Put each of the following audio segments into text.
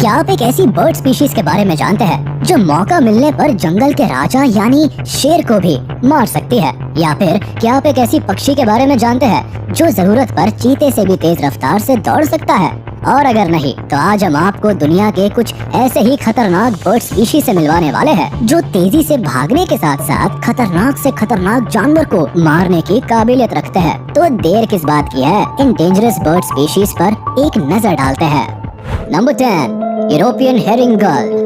क्या आप एक ऐसी बर्ड स्पीशीज के बारे में जानते हैं जो मौका मिलने पर जंगल के राजा यानी शेर को भी मार सकती है? या फिर क्या आप एक ऐसी पक्षी के बारे में जानते हैं जो जरूरत पर चीते से भी तेज रफ्तार से दौड़ सकता है? और अगर नहीं तो आज हम आपको दुनिया के कुछ ऐसे ही खतरनाक बर्ड स्पीशीज से मिलवाने वाले हैं जो तेजी से भागने के साथ साथ खतरनाक से खतरनाक जानवर को मारने की काबिलियत रखते हैं। तो देर किस बात की है, इन डेंजरस बर्ड स्पीशीज पर एक नजर डालते हैं। Number 10, European herring gull.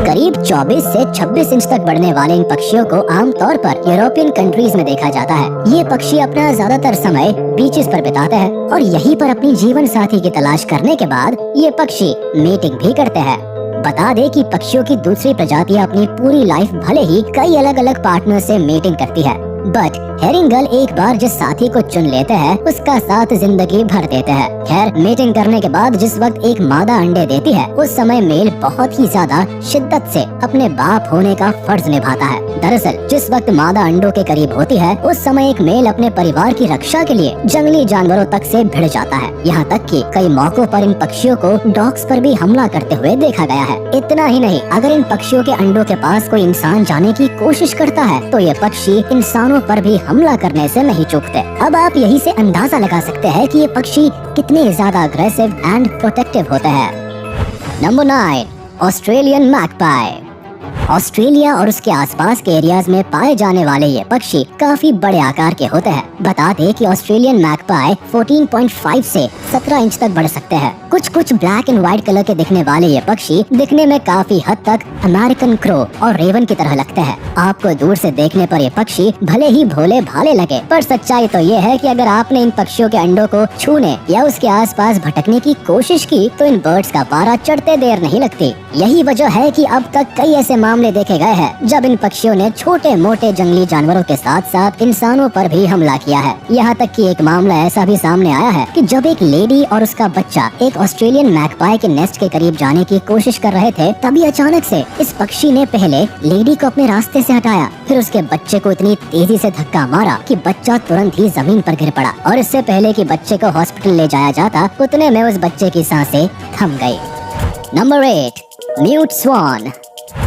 करीब 24 से 26 इंच तक बढ़ने वाले इन पक्षियों को आमतौर पर यूरोपियन कंट्रीज में देखा जाता है। ये पक्षी अपना ज्यादातर समय बीचेस पर बिताते हैं और यहीं पर अपनी जीवन साथी की तलाश करने के बाद ये पक्षी मीटिंग भी करते हैं। बता दे कि पक्षियों की दूसरी प्रजातियां अपनी पूरी लाइफ भले ही कई अलग अलग पार्टनर से मीटिंग करती है, बट हेरिंगल एक बार जिस साथी को चुन लेते हैं उसका साथ जिंदगी भर देते हैं। खैर, मीटिंग करने के बाद जिस वक्त एक मादा अंडे देती है उस समय मेल बहुत ही ज्यादा शिद्दत से अपने बाप होने का फर्ज निभाता है। दरअसल जिस वक्त मादा अंडों के करीब होती है उस समय एक मेल अपने परिवार की रक्षा के लिए जंगली जानवरों तक से भिड़ जाता है। यहाँ तक कि कई मौकों पर इन पक्षियों को डॉग्स पर भी हमला करते हुए देखा गया है। इतना ही नहीं, अगर इन पक्षियों के अंडों के पास कोई इंसान जाने की कोशिश करता है तो ये पक्षी इंसानों पर भी हमला करने से नहीं चूकते। अब आप यही से अंदाजा लगा सकते हैं कि ये पक्षी कितने ज्यादा अग्रेसिव एंड प्रोटेक्टिव होते हैं। Number 9, Australian magpie. ऑस्ट्रेलिया और उसके आसपास के एरियाज में पाए जाने वाले ये पक्षी काफी बड़े आकार के होते हैं। बता दे कि ऑस्ट्रेलियन मैगपाई 14.5 से 17 इंच तक बढ़ सकते हैं। कुछ ब्लैक एंड व्हाइट कलर के दिखने वाले ये पक्षी दिखने में काफी हद तक अमेरिकन क्रो और रेवन की तरह लगते हैं। आपको दूर से देखने पर ये पक्षी भले ही भोले भाले लगे, पर सच्चाई तो ये है कि अगर आपने इन पक्षियों के अंडों को छूने या उसके आसपास भटकने की कोशिश की तो इन बर्ड्स का पारा चढ़ते देर नहीं लगती। यही वजह है कि अब तक कई ऐसे मामले देखे गए हैं जब इन पक्षियों ने छोटे मोटे जंगली जानवरों के साथ साथ इंसानों पर भी हमला किया है। यहाँ तक कि एक मामला ऐसा भी सामने आया है कि जब एक लेडी और उसका बच्चा एक ऑस्ट्रेलियन मैगपाई के नेस्ट के करीब जाने की कोशिश कर रहे थे, तभी अचानक से इस पक्षी ने पहले लेडी को अपने रास्ते से हटाया, फिर उसके बच्चे को इतनी तेजी से धक्का मारा कि बच्चा तुरंत ही जमीन पर गिर पड़ा और इससे पहले कि बच्चे को हॉस्पिटल ले जाया जाता उतने में उस बच्चे की सांसें थम गई। नंबर 8, म्यूट स्वान।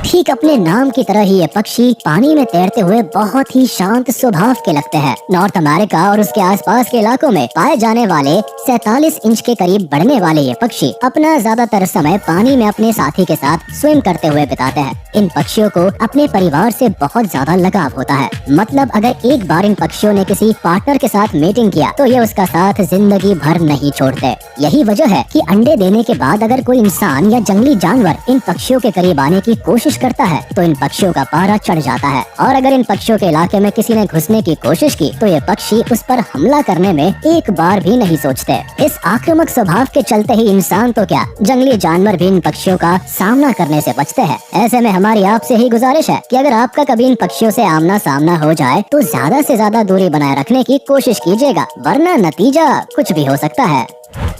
ठीक अपने नाम की तरह ही ये पक्षी पानी में तैरते हुए बहुत ही शांत स्वभाव के लगते हैं। नॉर्थ अमेरिका और उसके आसपास के इलाकों में पाए जाने वाले 47 इंच के करीब बढ़ने वाले ये पक्षी अपना ज्यादातर समय पानी में अपने साथी के साथ स्विम करते हुए बिताते हैं। इन पक्षियों को अपने परिवार से बहुत ज्यादा लगाव होता है। मतलब अगर एक बार इन पक्षियों ने किसी पार्टनर के साथ मीटिंग किया तो ये उसका साथ जिंदगी भर नहीं छोड़ते। यही वजह है कि अंडे देने के बाद अगर कोई इंसान या जंगली जानवर इन पक्षियों के करीब आने की कोशिश करता है तो इन पक्षियों का पारा चढ़ जाता है, और अगर इन पक्षियों के इलाके में किसी ने घुसने की कोशिश की तो ये पक्षी उस पर हमला करने में एक बार भी नहीं सोचते। इस आक्रामक स्वभाव के चलते ही इंसान तो क्या, जंगली जानवर भी इन पक्षियों का सामना करने से बचते हैं। ऐसे में हमारी आपसे ही गुजारिश है कि अगर आपका कभी इन पक्षियों से आमना सामना हो जाए तो ज्यादा से ज्यादा दूरी बनाए रखने की कोशिश कीजिएगा, वरना नतीजा कुछ भी हो सकता है।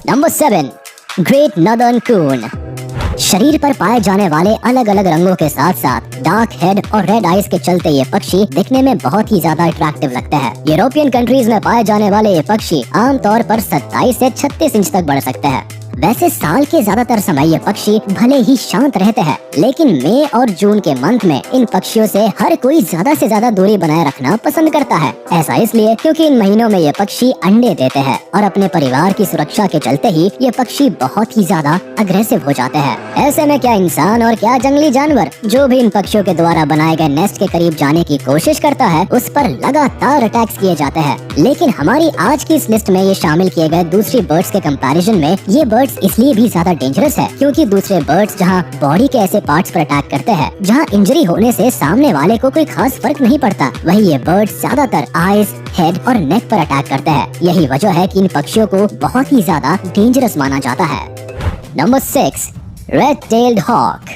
नंबर 7, ग्रेट नॉर्दर्न कून। शरीर पर पाए जाने वाले अलग अलग रंगों के साथ साथ डार्क हेड और रेड आइज के चलते ये पक्षी दिखने में बहुत ही ज्यादा अट्रैक्टिव लगते हैं। यूरोपियन कंट्रीज में पाए जाने वाले ये पक्षी आमतौर पर 27 से 36 इंच तक बढ़ सकते हैं। वैसे साल के ज्यादातर समय ये पक्षी भले ही शांत रहते हैं, लेकिन मई और जून के मंथ में इन पक्षियों से हर कोई ज्यादा से ज्यादा दूरी बनाए रखना पसंद करता है। ऐसा इसलिए क्योंकि इन महीनों में ये पक्षी अंडे देते हैं और अपने परिवार की सुरक्षा के चलते ही ये पक्षी बहुत ही ज्यादा अग्रेसिव हो जाते हैं। ऐसे में क्या इंसान और क्या जंगली जानवर जो भी इन पक्षियों के द्वारा बनाए गए नेस्ट के करीब जाने की कोशिश करता है उस पर लगातार अटैक्स किए जाते हैं। लेकिन हमारी आज की इस लिस्ट में ये शामिल किए गए दूसरी बर्ड्स के कंपैरिजन में ये बर्ड्स इसलिए भी ज्यादा डेंजरस है क्योंकि दूसरे बर्ड्स जहां बॉडी के ऐसे पार्ट्स पर अटैक करते हैं जहां इंजरी होने से सामने वाले को कोई खास फर्क नहीं पड़ता, वही ये बर्ड्स ज्यादातर आईज, हेड और नेक पर अटैक करते हैं। यही वजह है कि इन पक्षियों को बहुत ही ज्यादा डेंजरस माना जाता है। Number 6, red tailed hawk.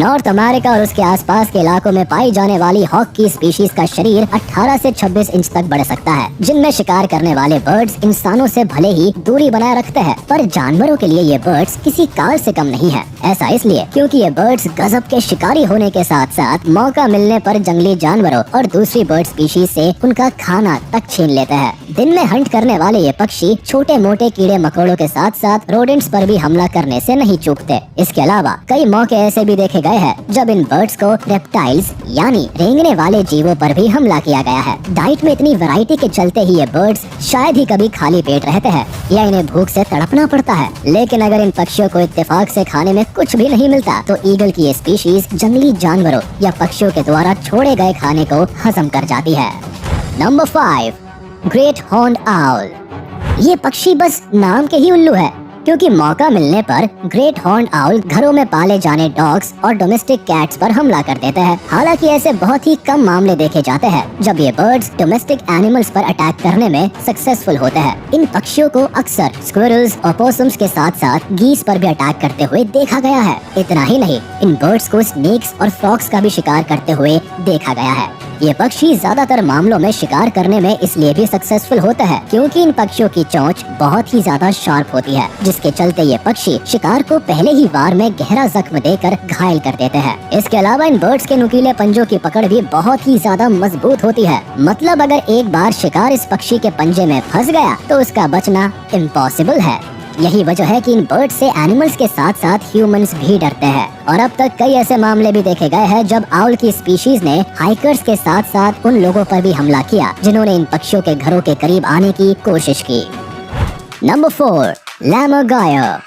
North America और उसके आसपास के इलाकों में पाई जाने वाली हॉक की स्पीशीज का शरीर 18 से 26 इंच तक बढ़ सकता है, जिनमें शिकार करने वाले बर्ड्स इंसानों से भले ही दूरी बनाए रखते हैं, पर जानवरों के लिए ये बर्ड्स किसी कार से कम नहीं है। ऐसा इसलिए क्योंकि ये बर्ड्स गजब के शिकारी होने के साथ साथ मौका मिलने पर जंगली जानवरों और दूसरी बर्ड स्पीशीज से उनका खाना तक छीन लेते हैं। दिन में हंट करने वाले ये पक्षी छोटे मोटे कीड़े मकोड़ों के साथ साथ रोडेंट्स पर भी हमला करने से नहीं चूकते। इसके अलावा कई मौके ऐसे भी देखे गए हैं जब इन बर्ड्स को रेप्टाइल्स यानी रेंगने वाले जीवों पर भी हमला किया गया है। डाइट में इतनी वैरायटी के चलते ही ये बर्ड्स शायद ही कभी खाली पेट रहते हैं या इन्हें भूख से तड़पना पड़ता है। लेकिन अगर इन पक्षियों को इत्तेफाक से खाने में कुछ भी नहीं मिलता तो ईगल की ये स्पीशीज जंगली जानवरों या पक्षियों के द्वारा छोड़े गए खाने को हजम कर जाती है। Number 5, great horned owl. ये पक्षी बस नाम के ही उल्लू है, क्योंकि मौका मिलने पर ग्रेट हॉर्न्ड आउल घरों में पाले जाने डॉग्स और डोमेस्टिक कैट्स पर हमला कर देते हैं। हालांकि ऐसे बहुत ही कम मामले देखे जाते हैं जब ये बर्ड्स डोमेस्टिक एनिमल्स पर अटैक करने में सक्सेसफुल होते हैं। इन पक्षियों को अक्सर स्क्विरल्स और पोसम्स के साथ साथ गीस पर भी अटैक करते हुए देखा गया है। इतना ही नहीं, इन बर्ड्स को स्नेक्स और फ्रॉग्स का भी शिकार करते हुए देखा गया है। ये पक्षी ज्यादातर मामलों में शिकार करने में इसलिए भी सक्सेसफुल होता है क्योंकि इन पक्षियों की चोंच बहुत ही ज्यादा शार्प होती है, जिसके चलते ये पक्षी शिकार को पहले ही वार में गहरा जख्म देकर घायल कर देते हैं। इसके अलावा इन बर्ड्स के नुकीले पंजों की पकड़ भी बहुत ही ज्यादा मजबूत होती है। मतलब अगर एक बार शिकार इस पक्षी के पंजे में फंस गया तो उसका बचना इम्पॉसिबल है। यही वजह है कि इन बर्ड से एनिमल्स के साथ साथ ह्यूमंस भी डरते हैं और अब तक कई ऐसे मामले भी देखे गए हैं जब आउल की स्पीशीज ने हाइकर्स के साथ साथ उन लोगों पर भी हमला किया जिन्होंने इन पक्षियों के घरों के करीब आने की कोशिश की। नंबर 4, लामरगायर।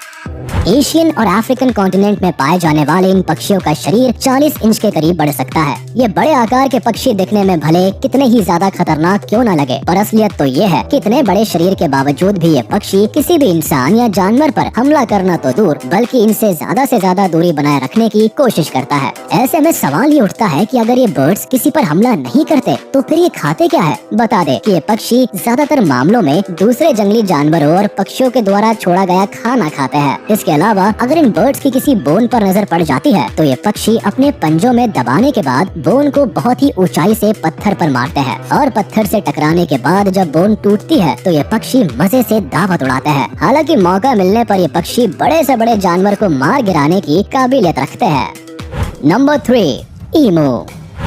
एशियन और अफ्रीकन कॉन्टिनेंट में पाए जाने वाले इन पक्षियों का शरीर 40 इंच के करीब बढ़ सकता है। ये बड़े आकार के पक्षी दिखने में भले कितने ही ज्यादा खतरनाक क्यों न लगे, पर असलियत तो ये है कि इतने बड़े शरीर के बावजूद भी ये पक्षी किसी भी इंसान या जानवर पर हमला करना तो दूर बल्कि इनसे ज्यादा से ज्यादा दूरी बनाए रखने की कोशिश करता है। ऐसे में सवाल ये उठता है कि अगर ये बर्ड्स किसी पर हमला नहीं करते तो फिर ये खाते क्या है? बता दे कि ये पक्षी ज्यादातर मामलों में दूसरे जंगली जानवरों और पक्षियों के द्वारा छोड़ा गया खाना खाते हैं। इसके अलावा अगर इन बर्ड्स की किसी बोन पर नजर पड़ जाती है तो ये पक्षी अपने पंजों में दबाने के बाद बोन को बहुत ही ऊंचाई से पत्थर पर मारते हैं और पत्थर से टकराने के बाद जब बोन टूटती है तो ये पक्षी मजे से दावत उड़ाते हैं। हालांकि मौका मिलने पर ये पक्षी बड़े से बड़े जानवर को मार गिराने की काबिलियत रखते हैं। नंबर 3, ईमू।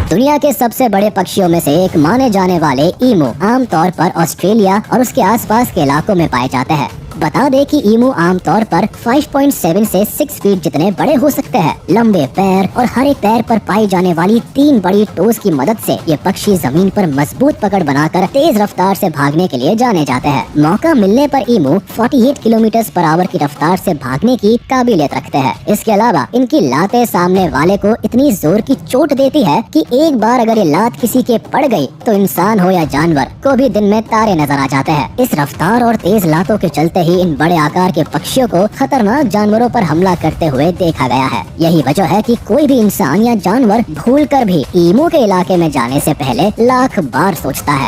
दुनिया के सबसे बड़े पक्षियों में से एक माने जाने वाले ईमू आमतौर पर ऑस्ट्रेलिया और उसके आसपास के इलाकों में पाए जाते हैं। बता दे कि ईमू आमतौर पर 5.7 से 6 फीट जितने बड़े हो सकते हैं। लंबे पैर और हर एक पैर पर पाई जाने वाली 3 बड़ी टोज की मदद से ये पक्षी जमीन पर मजबूत पकड़ बनाकर तेज रफ्तार से भागने के लिए जाने जाते हैं। मौका मिलने पर ईमू 48 किलोमीटर पर आवर की रफ्तार से भागने की काबिलियत रखते हैं। इसके अलावा इनकी लातें सामने वाले को इतनी जोर की चोट देती है कि एक बार अगर ये लात किसी के पड़ गई तो इंसान हो या जानवर को भी दिन में तारे नजर आ जाते हैं। इस रफ्तार और तेज लातों के चलते ही इन बड़े आकार के पक्षियों को खतरनाक जानवरों पर हमला करते हुए देखा गया है। यही वजह है कि कोई भी इंसान या जानवर भूलकर भी ईमू के इलाके में जाने से पहले लाख बार सोचता है।